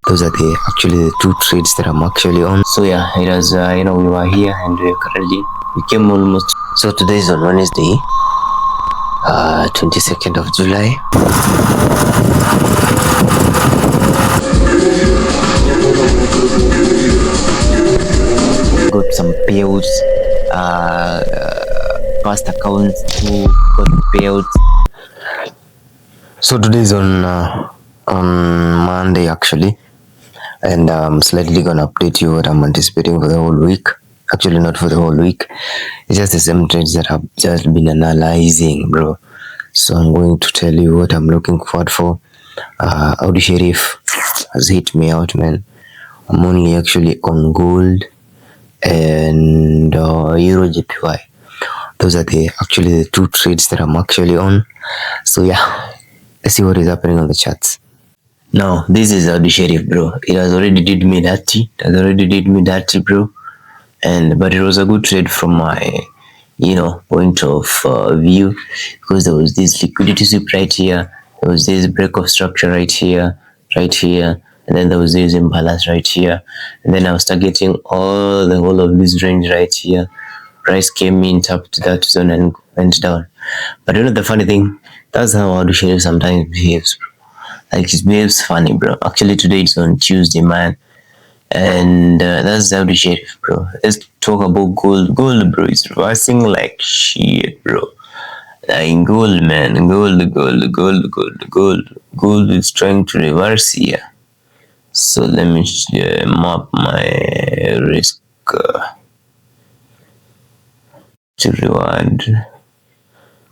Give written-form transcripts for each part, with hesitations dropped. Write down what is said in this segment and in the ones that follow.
Those are the two trades that I'm actually on. So yeah, it was we were here and we came almost. So today is on Wednesday, 22nd of July. Got some payouts, past accounts who got payouts. So today is on Monday actually, and I'm slightly gonna update you what I'm anticipating for the whole week. Actually, not for the whole week. It's just the same trades that I've just been analyzing, bro. So I'm going to tell you what I'm looking forward for. Audi Sheriff has hit me out, man. I'm only actually on gold and Euro JPY. Those are the two trades that I'm actually on. So yeah, let's see what is happening on the charts. Now this is Audi Sheriff, bro. It has already did me dirty. Bro. But it was a good trade from my point of view, because there was this liquidity sweep right here, there was this break of structure right here, and then there was this imbalance right here, and then I was targeting the whole of this range right here. Price came in, tapped that zone and went down. But you know the funny thing, that's how Audi Sheriff sometimes behaves, bro. Like it behaves funny, bro. Actually today it's on Tuesday, man. And that's how the Sheriff, bro. Let's talk about gold. Gold, bro, is reversing like shit, bro. Like gold, man. Gold is trying to reverse here. So let me map my risk to reward.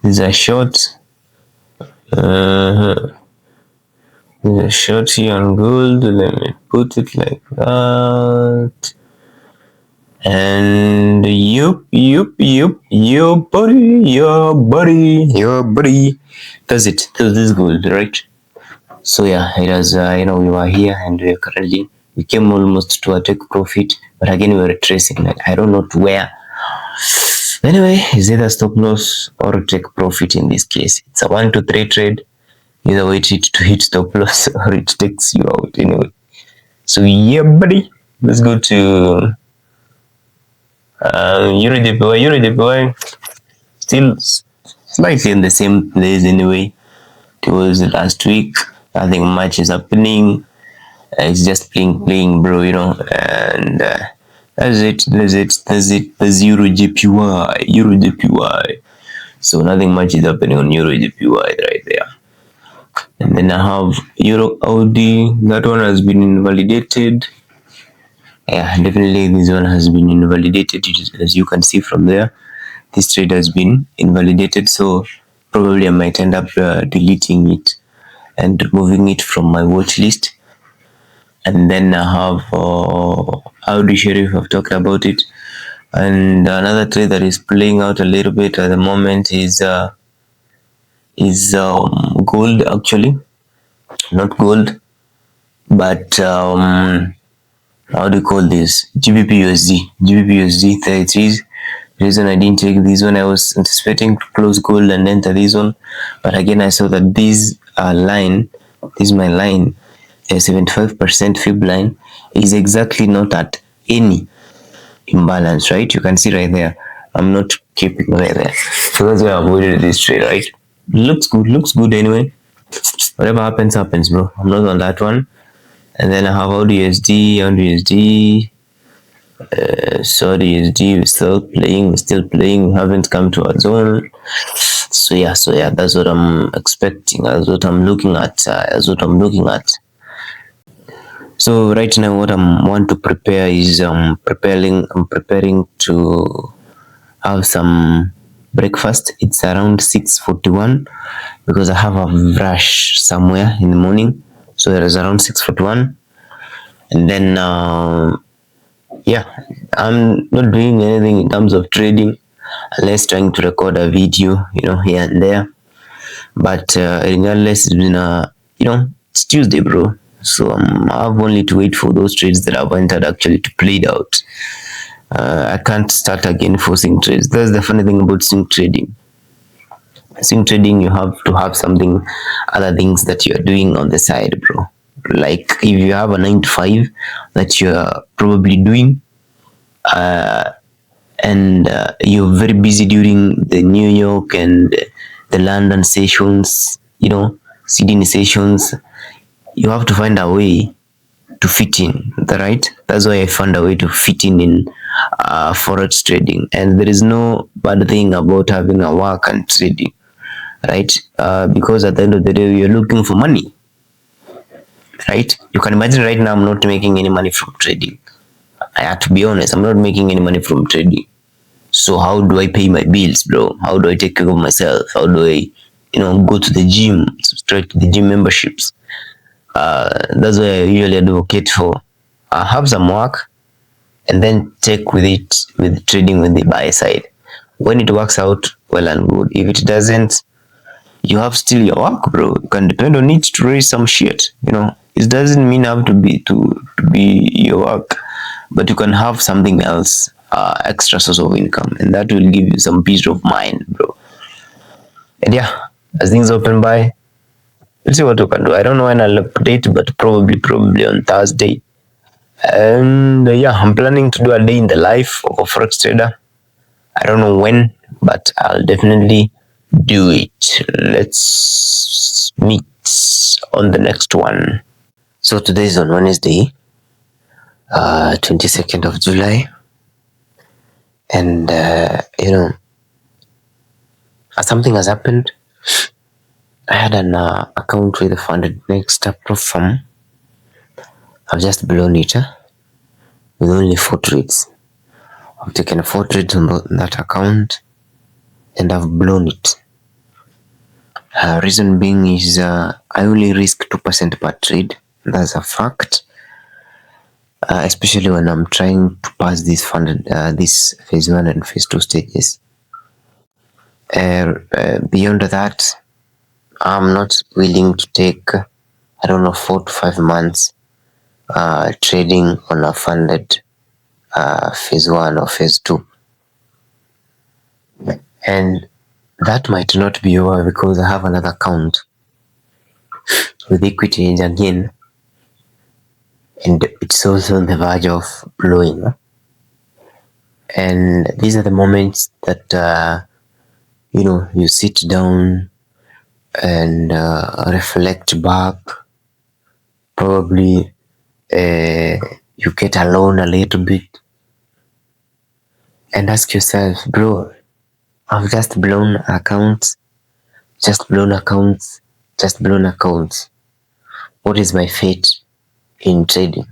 These are short. There's a short here on gold. Let me put it like that. And yup, your buddy. Does it? Does this gold, right? So yeah, it was, we were here and we came almost to a take profit, but again we were retracing. Like, I don't know to where. Anyway, is either stop loss or take profit in this case. It's a 1 to 3 trade. Either way to hit stop loss or it takes you out anyway. So yeah, buddy, let's go to Euro JPY. Still slightly in the same place anyway. It was last week. Nothing much is happening. It's just playing, bro. And that's it. That's Euro JPY. So nothing much is happening on Euro JPY right there. And then I have Euro Audi. That one has been invalidated. Yeah, definitely this one has been invalidated. As you can see from there, this trade has been invalidated. So probably I might end up deleting it and removing it from my watch list. And then I have Audi Sheriff. I've talked about it. And another trade that is playing out a little bit at the moment is gold, actually. Not gold, but how do you call this? GBP/USD. There it is. The reason I didn't take this one, I was anticipating to close gold and enter this one, but again I saw that this line, this is my line, a 75% fib line, is exactly not at any imbalance, right? You can see right there. I'm not keeping right there, so that's why I avoided this trade, right? Looks good anyway. Whatever happens, bro. I'm not on that one. And then I have Audi USD, Saudi USD. We're still playing. We haven't come to a zone. So yeah, that's what I'm expecting. That's what I'm looking at. So right now, what I want to prepare is I'm preparing to have some breakfast. It's around 6:41 because I have a rush somewhere in the morning. So there is around 6:41, and then yeah, I'm not doing anything in terms of trading unless trying to record a video, here and there. But regardless, it's been it's Tuesday, bro. So I have only to wait for those trades that I've entered actually to play it out. I can't start again forcing trades. That's the funny thing about swing trading. Swing trading, you have to have something, other things that you're doing on the side, bro. Like if you have a 9 to 5 that you're probably doing, and you're very busy during the New York and the London sessions, Sydney sessions, you have to find a way to fit in, right? That's why I found a way to fit in forex trading. And there is no bad thing about having a work and trading, right? Because at the end of the day, you're looking for money, right? You can imagine right now I'm not making any money from trading. I have to be honest, I'm not making any money from trading. So how do I pay my bills, bro? How do I take care of myself? How do I, go to the gym, subscribe to the gym memberships? That's why I usually advocate for have some work and then check with it with trading with the buy side. When it works out, well and good. If it doesn't, you have still your work, bro. You can depend on it to raise some shit. It doesn't mean have to be your work, but you can have something else, extra source of income, and that will give you some peace of mind, bro. And yeah, as things open by, we'll see what we can do. I don't know when I'll update, but probably on Thursday. And yeah, I'm planning to do a day in the life of a forex trader. I don't know when, but I'll definitely do it. Let's meet on the next one. So today is on Wednesday, 22nd of July, and something has happened. I had an account with a funded next pro firm. I've just blown it with only 4 trades. I've taken 4 trades on that account, and I've blown it. Reason being is I only risk 2% per trade. That's a fact. Especially when I'm trying to pass this phase 1 and phase 2 stages. Beyond that, I'm not willing to take, 4 to 5 months trading on a funded phase 1 or phase 2. And that might not be over because I have another account with equity again, and it's also on the verge of blowing. And these are the moments that you sit down and reflect back. Probably you get alone a little bit and ask yourself, bro, I've just blown accounts. What is my fate in trading?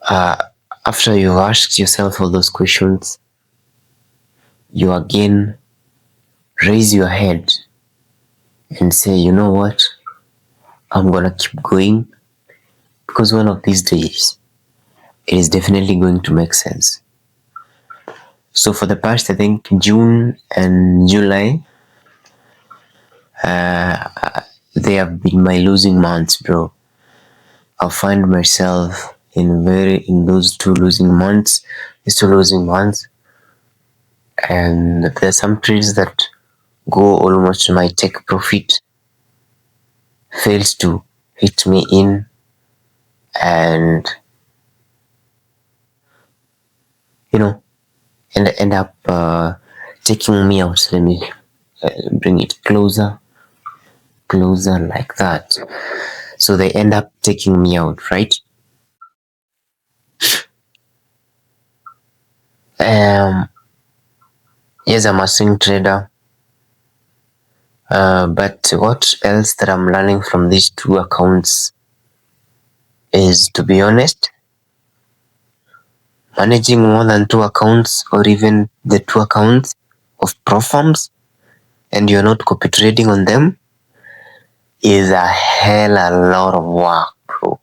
After you've asked yourself all those questions, you again raise your head and say, you know what? I'm gonna keep going, because one of these days it is definitely going to make sense. So for the past, I think, June and July, they have been my losing months, bro. I find myself in those 2 losing months, and there's some trades that go almost to my take profit, fails to hit me in, and and end up taking me out. Let me bring it closer like that. So they end up taking me out, right? Yes, I'm a swing trader, but what else that I'm learning from these 2 accounts is, to be honest, managing more than 2 accounts, or even the 2 accounts of pro firms, and you're not copy trading on them, is a hell a lot of work, bro.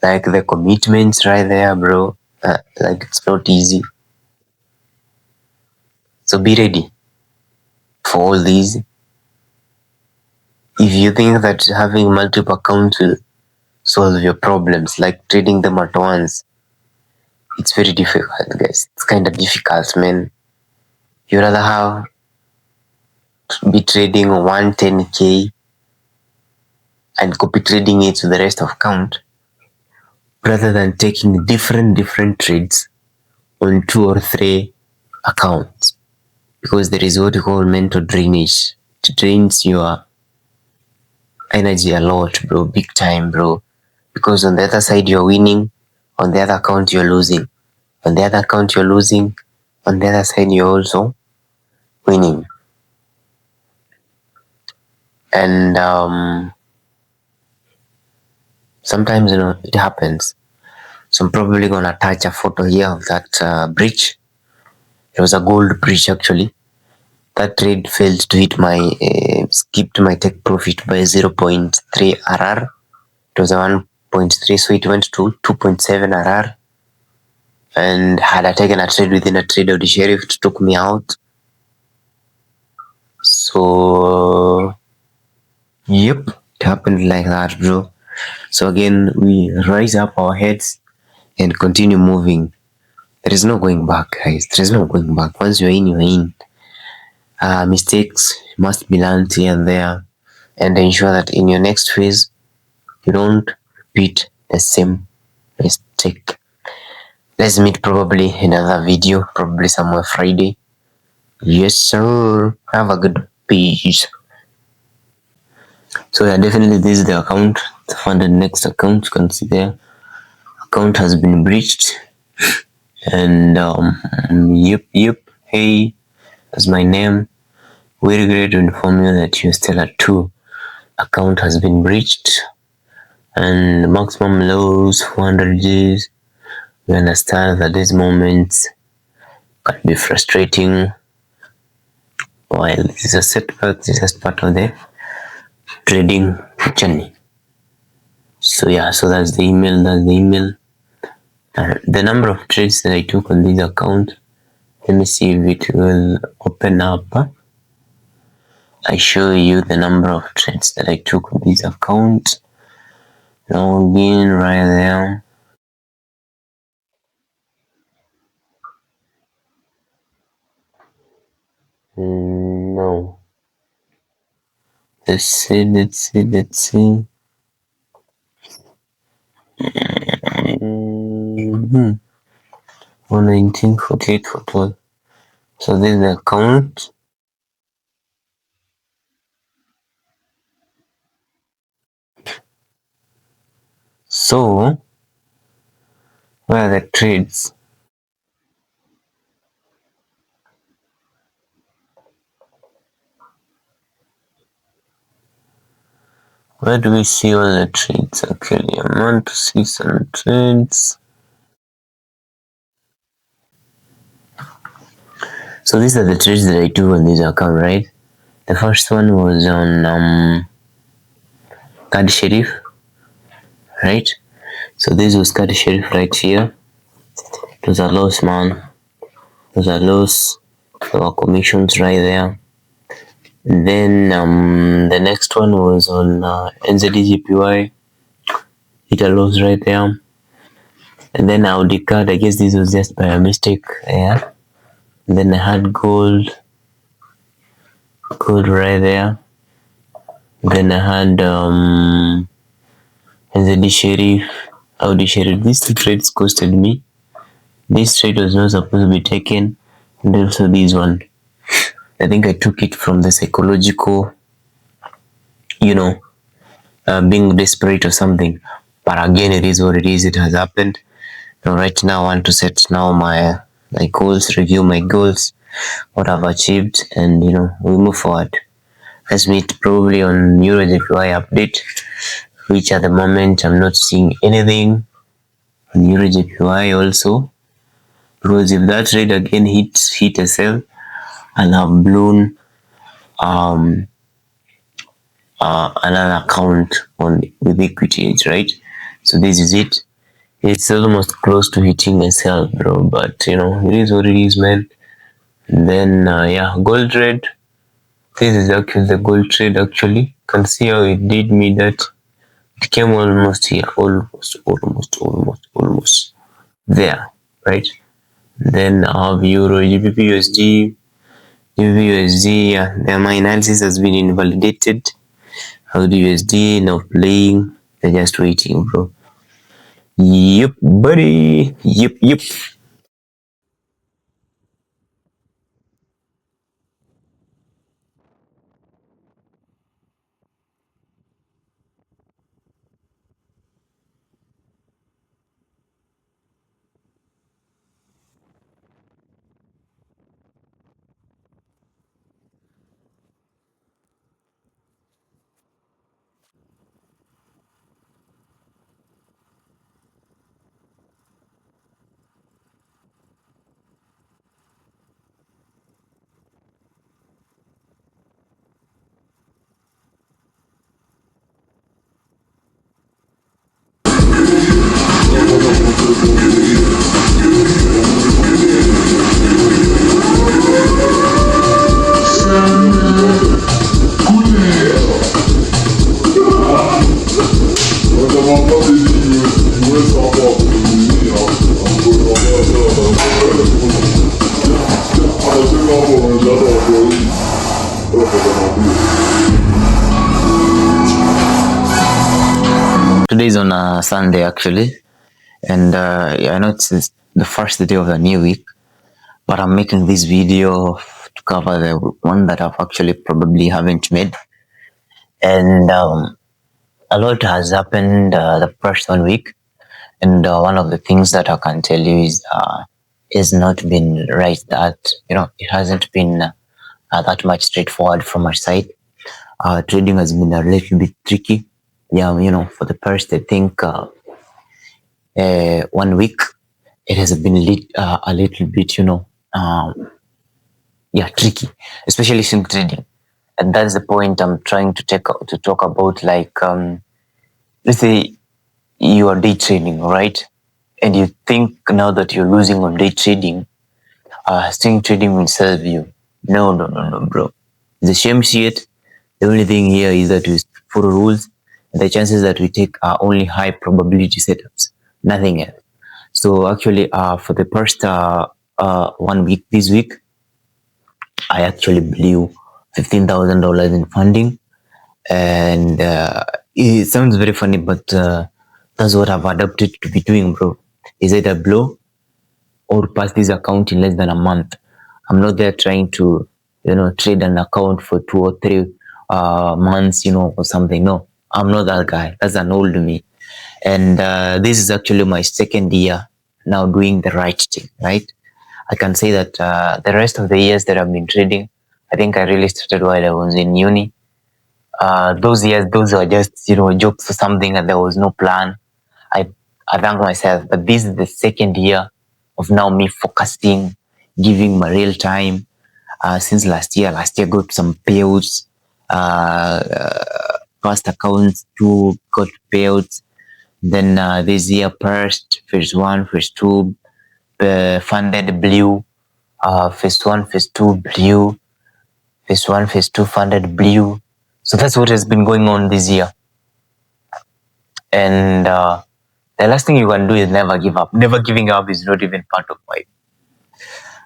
Like, the commitments right there, bro. Like, it's not easy. So be ready for all these. If you think that having multiple accounts will solve your problems, like trading them at once, it's very difficult, guys. It's kind of difficult, man. You rather be trading 110k and copy trading it to the rest of account, rather than taking different trades on 2 or 3 accounts, because there is what you call mental drainage. It drains your energy a lot, bro, big time, bro. Because on the other side you're winning, on the other account you're losing, on the other account you're losing, on the other side you're also winning. And sometimes, it happens. So I'm probably gonna attach a photo here of that breach. It was a gold breach actually. That trade failed to hit skipped my take profit by 0.3 RR. It was a 1.3, so it went to 2.7 RR. And had I taken a trade within a trade of the sheriff, it took me out. So yep, it happened like that, bro. So again, we raise up our heads and continue moving. There is no going back, guys. There is no going back. Once you're in, you're in. Mistakes must be learned here and there, and ensure that in your next phase you don't repeat the same mistake. Let's meet probably in another video, probably somewhere Friday. Yes, sir. Have a good peace. So yeah, definitely this is the account, the funded next account. You can see there, account has been breached. And yep, hey, that's my name. We regret to inform you that you're still at 2. Account has been breached, and maximum loss 400 days. We understand that these moments can be frustrating. While this is a setback, this is just part of the trading journey. So yeah, so that's the email. The number of trades that I took on this account. Let me see if it will open up. I show you the number of trades that I took on this account. Log in right there. No. Let's see. 119, 48, 41. So this is the account. So where are the trades? Where do we see all the trades actually? I want to see some trades. So these are the trades that I do on this account, right? The first one was on Card Sheriff, right? So this was Card Sheriff right here. It was a loss, man. It was a loss. There were commissions right there. And then the next one was on NZDGPY. Hit a loss right there. And then I'll decard. I guess this was just by a mistake. Yeah. And then I had gold right there. Then I had NZD Sheriff, Audi Sheriff. These 2 trades costed me. This trade was not supposed to be taken, and also this one. I think I took it from the psychological, being desperate or something. But again, it is what it is. It has happened. Now, right now, I want to set now my goals, review my goals, what I've achieved, and we move forward. Let's meet probably on EuroJPY update, which at the moment I'm not seeing anything on EuroJPY also, because if that trade again hit a sell, I'll have blown another account on with Equity Edge, right? So this is it. It's almost close to hitting a sell, bro, but it is what it is, man. And then yeah, gold trade. This is actually the gold trade. Actually, you can see how it did me that. It came almost here, almost there, right? Then I have Euro, GBP USD, GBP USD. Yeah, my analysis has been invalidated. How do USD now playing? They're just waiting, bro. Yep, buddy. Yep, yep. Today is on a Sunday actually, and I know it's the first day of the new week, but I'm making this video to cover the one that I've actually probably haven't made, and a lot has happened the first 1 week, and one of the things that I can tell you is not been right. That it hasn't been that much straightforward from our side. Trading has been a little bit tricky. Yeah, for the first, I think 1 week, it has been a little bit, yeah, tricky, especially swing trading. And that's the point I'm trying to talk about. Like, let's say you are day trading, right? And you think now that you're losing on day trading, swing trading will serve you. No, no, no, no, bro. It's a shame shit. The only thing here is that we follow rules, and the chances that we take are only high probability setups, nothing else. So actually, for the first 1 week this week, I actually blew $15,000 in funding, and it sounds very funny, but that's what I've adapted to be doing, bro. Is either blow or pass this account in less than a month. I'm not there trying to, trade an account for 2 or 3 months, or something. No, I'm not that guy. That's an old me. And this is actually my second year now doing the right thing, right? I can say that the rest of the years that I've been trading, I think I really started while I was in uni. Those years, those were just, jokes or something, and there was no plan. I, I thank myself, but this is the second year of now me focusing, giving my real time. Since last year got some payouts, past accounts too got payouts. Then this year first, phase one, phase two, funded blue, phase one, phase two blue, phase one, phase two funded blue. So that's what has been going on this year. And the last thing you can do is never give up. Never giving up is not even part of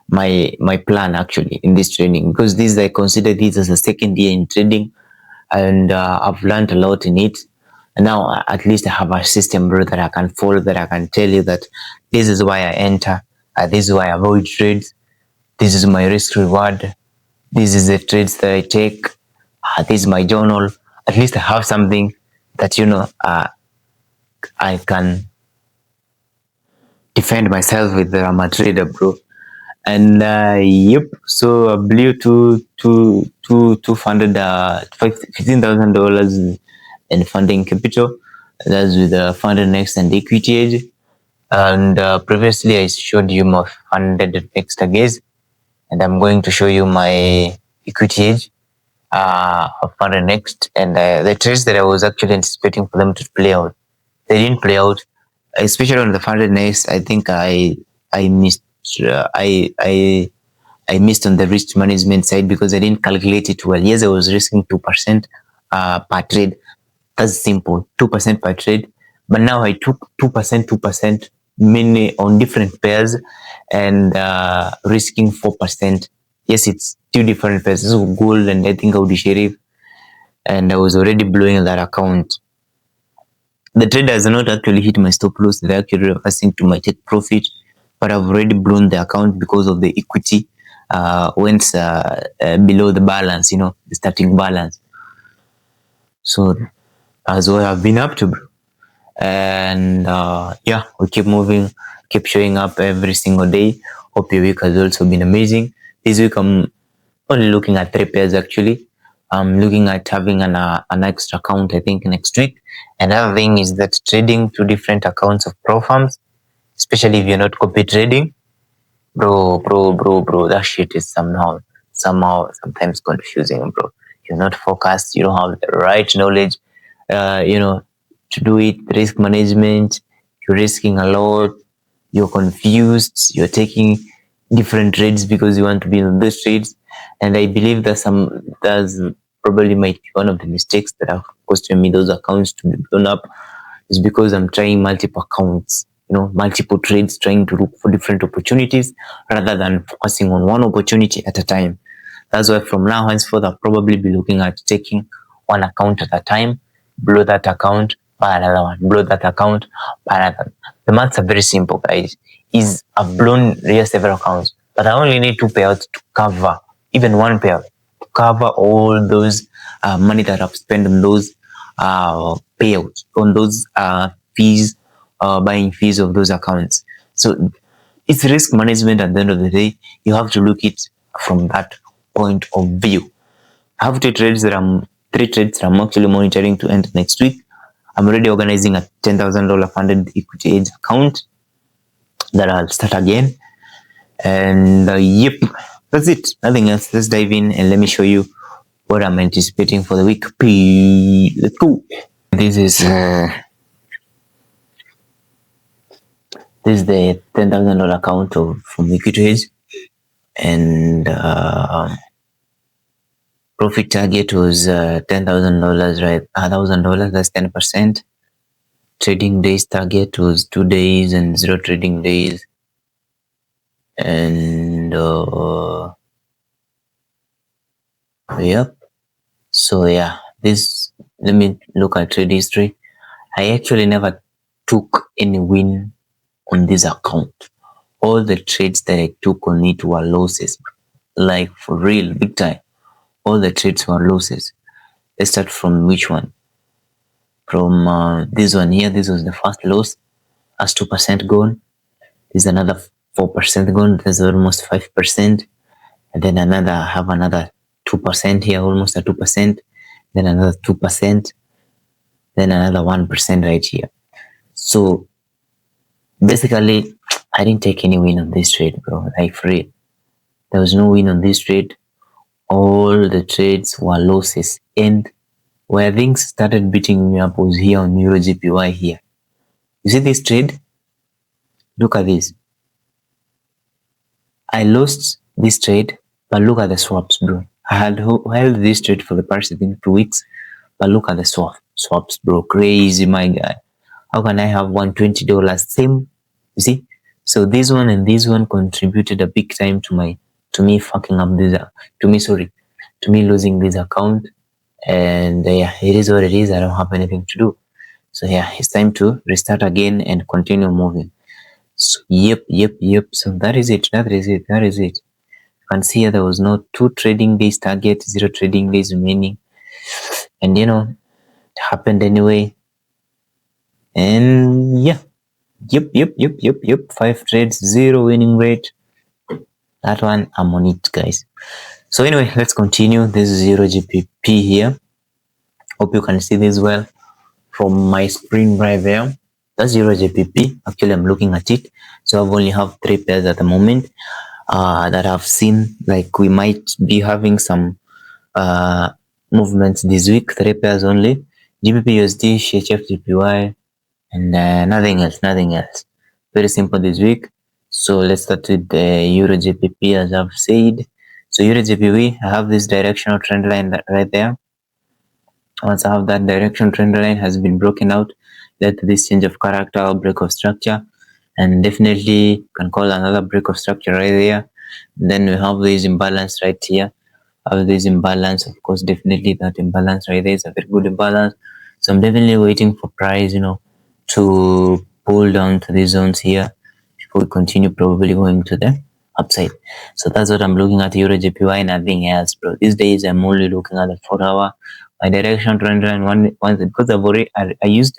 my plan actually in this training, because this I consider this as a second year in trading, and I've learned a lot in it. And now at least I have a system, bro, that I can follow, that I can tell you that this is why I enter, this is why I avoid trades, this is my risk reward, this is the trades that I take, this is my journal. At least I have something that I can defend myself with. I'm a trader, bro. And yep, so I blew two funded $15,000 in funding capital. That's with funded next and equity age. And previously I showed you my funded next again, and I'm going to show you my equity age of funded next. And the trades that I was actually anticipating for them to play out, they didn't play out, especially on the funded next. I think I missed. I missed on the risk management side because I didn't calculate it well. Yes, I was risking 2% per trade. That's simple, 2% per trade. But now I took 2%, many on different pairs, and risking 4%. Yes, it's two different pairs. This is gold and I think Audi Sheriff. and I was already blowing that account. The trade has not actually hit my stop loss. They're actually reversing to my take profit, but I've already blown the account because of the equity went below the balance, the starting balance. So that's what I've been up to, bro. And yeah, we keep moving, keep showing up every single day. Hope your week has also been amazing. This week I'm only looking at 3 pairs actually. I'm looking at having an extra account, I think, next week. Another thing is that trading 2 different accounts of pro farms, especially if you're not copy trading, bro, that shit is sometimes confusing, bro. You're not focused, you don't have the right knowledge, to do it. Risk management, you're risking a lot, you're confused, you're taking different trades because you want to be in those trades. And I believe that's probably might be one of the mistakes that have costed me those accounts to be blown up, is because I'm trying multiple accounts, multiple trades, trying to look for different opportunities rather than focusing on one opportunity at a time. That's why from now henceforth, I'll probably be looking at taking one account at a time, blow that account, buy another one, blow that account, buy another one. The maths are very simple, guys. I've blown several accounts, but I only need 2 payouts to cover, even one payout, to cover all those money that I've spent on those payouts, on those fees, buying fees of those accounts. So it's risk management. At the end of the day, you have to look it from that point of view. I have 3 trades that I'm actually monitoring to end next week. I'm already organizing a $10,000 funded equity age account that I'll start again. And yep, that's it. Nothing else. Let's dive in and let me show you what I'm anticipating for the week. Let's go. This is the $10,000 account from Equitrade, and profit target was $10,000, right? $1,000, that's 10%. Trading days target was 2 days and 0 trading days. And yep. So yeah, let me look at trade history. I actually never took any win on this account. All the trades that I took on it were losses, like for real, big time. All the trades were losses. Let's start from which one? From this one here. This was the first loss, as 2% gone. There's another 4% gone. There's almost 5%, and then I have another 2% here, almost a 2%. Then another 2%. Then another 1% right here. So basically, I didn't take any win on this trade, bro. Like for real, there was no win on this trade. All the trades were losses, and where things started beating me up was here on EuroJPY here. You see this trade? Look at this. I lost this trade, but look at the swaps, bro. I had held this trade for the past 2 weeks, but look at the swaps, bro. Crazy, my guy. How can I have $120 same? You see? So this one and this one contributed a big time to me fucking up this, to me losing this account. And yeah, it is what it is. I don't have anything to do. So yeah, it's time to restart again and continue moving. So yep. So that is it. You can see here there was no 2 trading days target, 0 trading days remaining. And it happened anyway. And yeah. Yep. 5 trades, 0 winning rate. That one, I'm on it, guys. So anyway, let's continue. This is EuroJPY here. Hope you can see this well from my screen right there. That's EuroJPY. Actually, I'm looking at it. So I've only have 3 pairs at the moment that I've seen. Like we might be having some movements this week. 3 pairs only. GBP/USD, CHF/JPY, and nothing else. Very simple this week. So let's start with the EuroJPY, as I've said. So EuroJPY, I have this directional trend line right there. Once I have that direction trend line has been broken out, led to this change of character or break of structure, and definitely can call another break of structure right there. Then we have this imbalance right here. this imbalance. Of course, definitely that imbalance right there is a very good imbalance. So I'm definitely waiting for price, to pull down to these zones here before we continue probably going to the upside. So that's what I'm looking at Euro JPY, nothing else, bro. These days I'm only looking at the 4 hour, my direction trend line one because I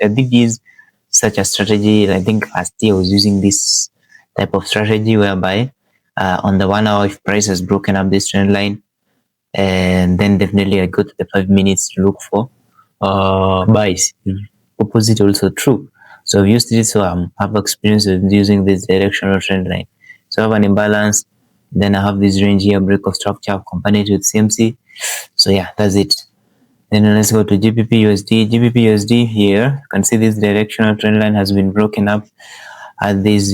did use such a strategy. I think last year I was using this type of strategy whereby on the 1 hour, if price has broken up this trend line, and then definitely I go to the 5 minutes to look for buys. Opposite also true. So I've used this, so have experience with using this directional trend line. So I have an imbalance, then I have this range here, break of structure, I've combined it with CMC. So yeah, that's it. Then let's go to GBP USD. GBP USD here, you can see this directional trend line has been broken up at these,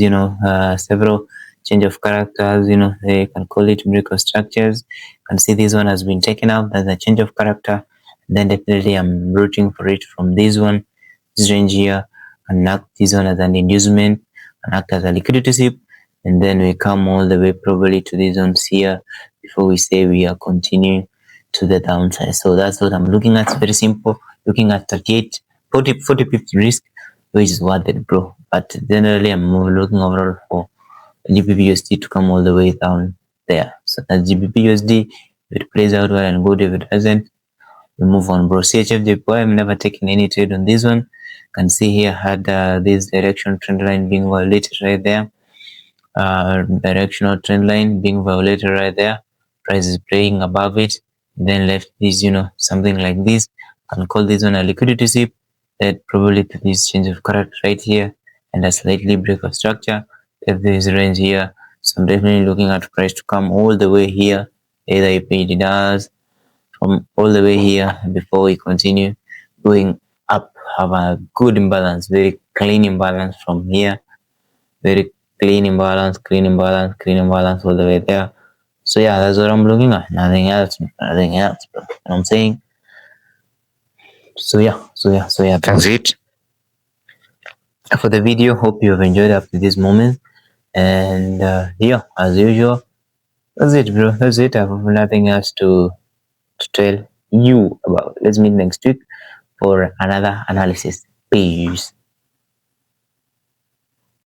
several change of characters, they can call it miracle structures. You can see this one has been taken out as a change of character. Then definitely I'm rooting for it from this one, this range here, and act this one as an inducement and act as a liquidity sweep. And then we come all the way probably to these ones here before we say we are continuing to the downside. So that's what I'm looking at. It's very simple. Looking at 38, 40 pips risk, which is worth it, bro. But generally, I'm more looking overall for GBP to come all the way down there. So that's GBP if it plays out well and good. If it doesn't, we move on, bro. CHF I'm never taking any trade on this one. You can see here had this direction trend line being violated right there. Directional trend line being violated right there. Price is playing above it. Then left this, something like this. Can call this one a liquidity sweep. That probably to this change of character right here and a slightly break of structure. If there is range here, so I'm definitely looking at price to come all the way here. Either if it does from all the way here before we continue going up. Have a good imbalance, very clean imbalance from here. Very clean imbalance, clean imbalance, clean imbalance all the way there. So yeah, that's what I'm looking at. Nothing else, nothing else, bro. You know what I'm saying? So yeah. That's it for the video. Hope you have enjoyed up to this moment. And yeah, as usual, that's it, bro. That's it. I have nothing else to tell you about. Let's meet next week for another analysis. Peace.